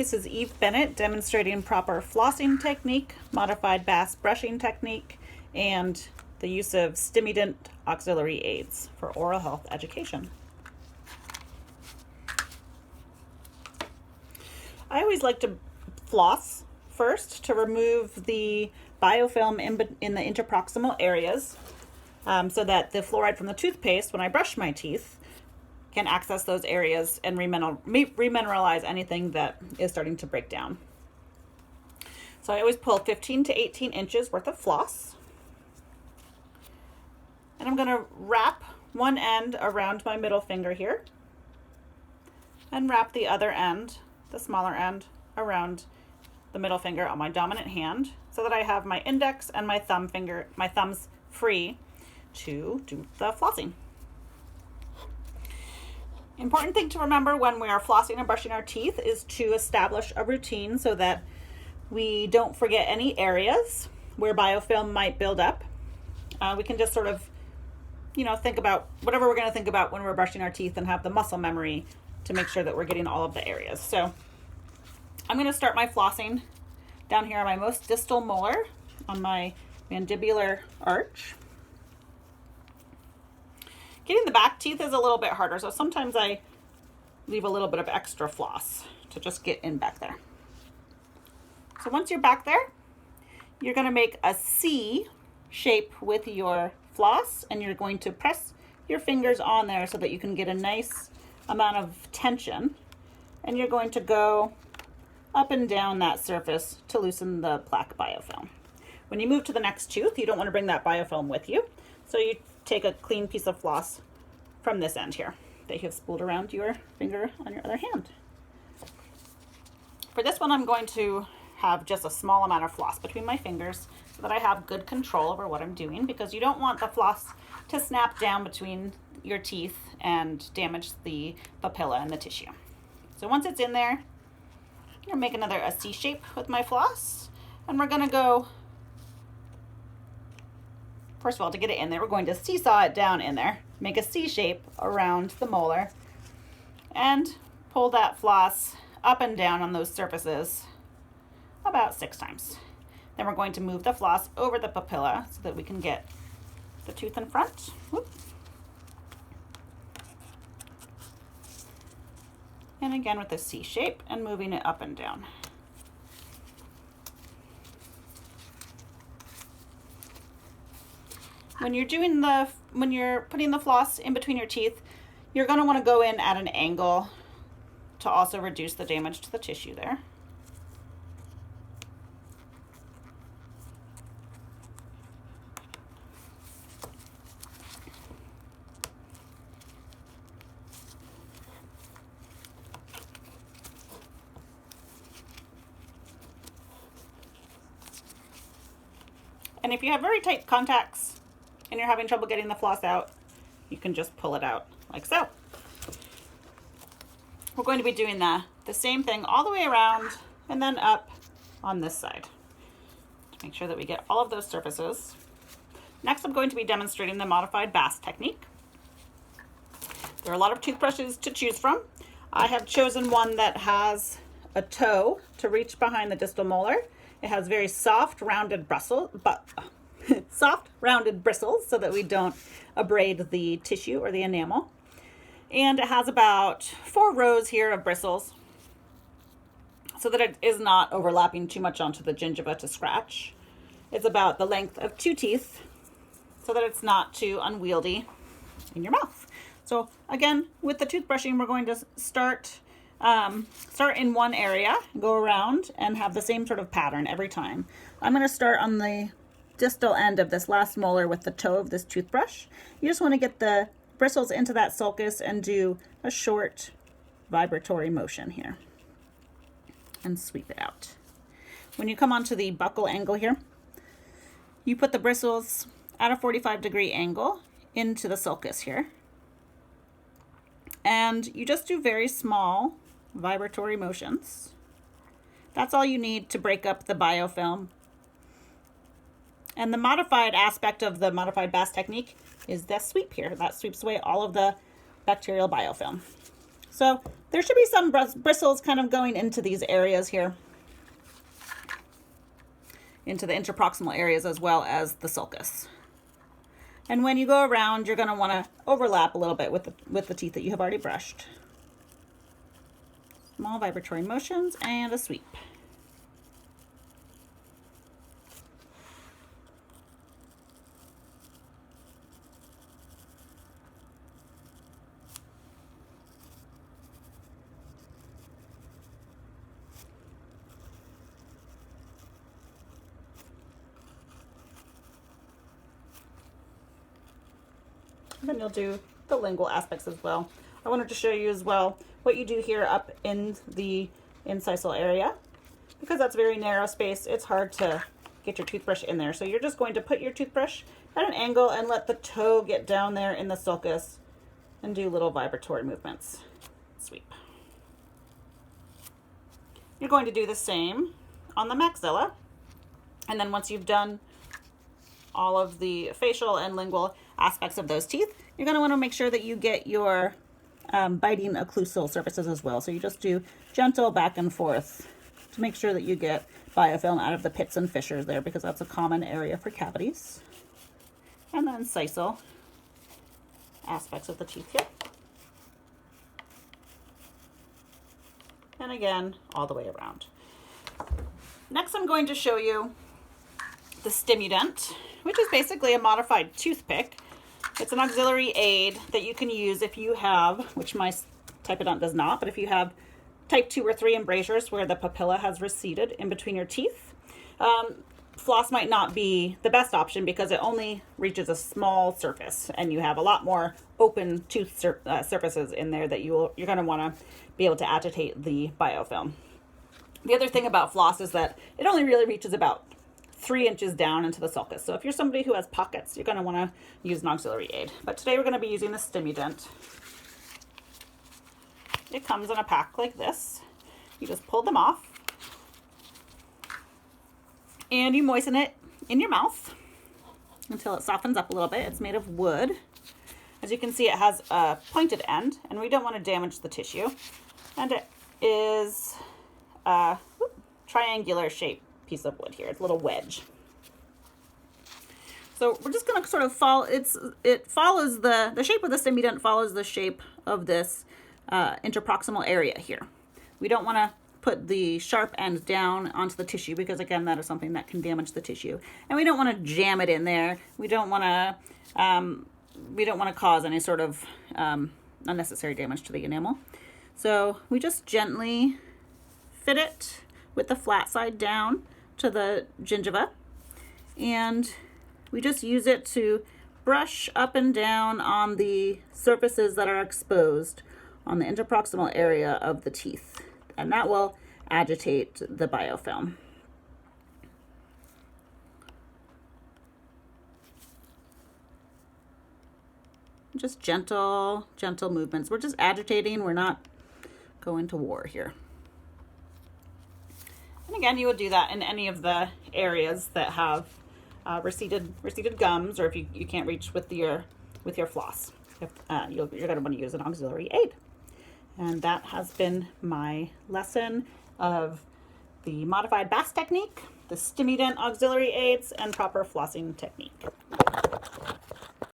This is Eve Bennett demonstrating proper flossing technique, modified bass brushing technique, and the use of Stimident auxiliary aids for oral health education. I always like to floss first to remove the biofilm in the interproximal areas so that the fluoride from the toothpaste, when I brush my teeth, can access those areas and remineralize anything that is starting to break down. So I always pull 15 to 18 inches worth of floss. And I'm going to wrap one end around my middle finger here and wrap the other end, the smaller end, around the middle finger on my dominant hand so that I have my index and my thumbs free to do the flossing. Important thing to remember when we are flossing and brushing our teeth is to establish a routine so that we don't forget any areas where biofilm might build up. We can just sort of, think about whatever we're going to think about when we're brushing our teeth and have the muscle memory to make sure that we're getting all of the areas. So I'm going to start my flossing down here on my most distal molar on my mandibular arch. Getting the back teeth is a little bit harder, so sometimes I leave a little bit of extra floss to just get in back there. So once you're back there, you're going to make a C shape with your floss, and you're going to press your fingers on there so that you can get a nice amount of tension, and you're going to go up and down that surface to loosen the plaque biofilm. When you move to the next tooth, you don't want to bring that biofilm with you, so you take a clean piece of floss from this end here that you have spooled around your finger on your other hand. For this one, I'm going to have just a small amount of floss between my fingers so that I have good control over what I'm doing, because you don't want the floss to snap down between your teeth and damage the papilla and the tissue. So once it's in there, I'm going to make a C shape with my floss, and we're going to go, first of all, to get it in there, we're going to seesaw it down in there, make a C shape around the molar, and pull that floss up and down on those surfaces about 6 times. Then we're going to move the floss over the papilla so that we can get the tooth in front. Whoop. And again with a C shape and moving it up and down. When you're putting the floss in between your teeth, you're going to want to go in at an angle to also reduce the damage to the tissue there. And if you have very tight contacts and you're having trouble getting the floss out, you can just pull it out like so. We're going to be doing the same thing all the way around and then up on this side to make sure that we get all of those surfaces. Next, I'm going to be demonstrating the modified Bass technique. There are a lot of toothbrushes to choose from. I have chosen one that has a toe to reach behind the distal molar. It has very soft, rounded bristles so that we don't abrade the tissue or the enamel. And it has about 4 rows here of bristles so that it is not overlapping too much onto the gingiva to scratch. It's about the length of 2 teeth so that it's not too unwieldy in your mouth. So again, with the toothbrushing, we're going to start in one area, go around, and have the same sort of pattern every time. I'm going to start on the distal end of this last molar with the toe of this toothbrush. You just want to get the bristles into that sulcus and do a short vibratory motion here and sweep it out. When you come onto the buccal angle here, you put the bristles at a 45-degree angle into the sulcus here, and you just do very small vibratory motions. That's all you need to break up the biofilm. And the modified aspect of the modified Bass technique is this sweep here. That sweeps away all of the bacterial biofilm. So There should be some bristles kind of going into these areas here, into the interproximal areas as well as the sulcus. And when you go around, you're going to want to overlap a little bit with the teeth that you have already brushed. Small vibratory motions and a sweep. And then you'll do the lingual aspects as well. I wanted to show you as well what you do here up in the incisal area, because that's very narrow space. It's hard to get your toothbrush in there. So you're just going to put your toothbrush at an angle and let the toe get down there in the sulcus and do little vibratory movements. Sweep. You're going to do the same on the maxilla. And then once you've done all of the facial and lingual aspects of those teeth, you're going to want to make sure that you get your biting occlusal surfaces as well. So you just do gentle back and forth to make sure that you get biofilm out of the pits and fissures there, because that's a common area for cavities. And then incisal aspects of the teeth here. And again, all the way around. Next, I'm going to show you the Stimudent, which is basically a modified toothpick. It's an auxiliary aid that you can use if you have, which my Typodont does not, but if you have type 2 or 3 embrasures where the papilla has receded in between your teeth, floss might not be the best option because it only reaches a small surface, and you have a lot more open tooth surfaces in there that you're going to want to be able to agitate the biofilm. The other thing about floss is that it only really reaches about 3 inches down into the sulcus. So if you're somebody who has pockets, you're going to want to use an auxiliary aid. But today we're going to be using the Stimudent. It comes in a pack like this. You just pull them off and you moisten it in your mouth until it softens up a little bit. It's made of wood. As you can see, it has a pointed end, and we don't want to damage the tissue. And it is a triangular shape piece of wood here. It's a little wedge. So we're just going to sort of follow, it follows the shape of the Stimudent follows the shape of this interproximal area here. We don't want to put the sharp end down onto the tissue because, again, that is something that can damage the tissue. And we don't want to jam it in there. We don't want to cause any sort of unnecessary damage to the enamel. So we just gently fit it with the flat side down to the gingiva, and we just use it to brush up and down on the surfaces that are exposed on the interproximal area of the teeth, and that will agitate the biofilm. Just gentle movements. We're just agitating. We're not going to war here. And again, you would do that in any of the areas that have receded gums, or if you can't reach with your floss. You're going to want to use an auxiliary aid. And that has been my lesson of the modified BASS technique, the Stimudent auxiliary aids, and proper flossing technique.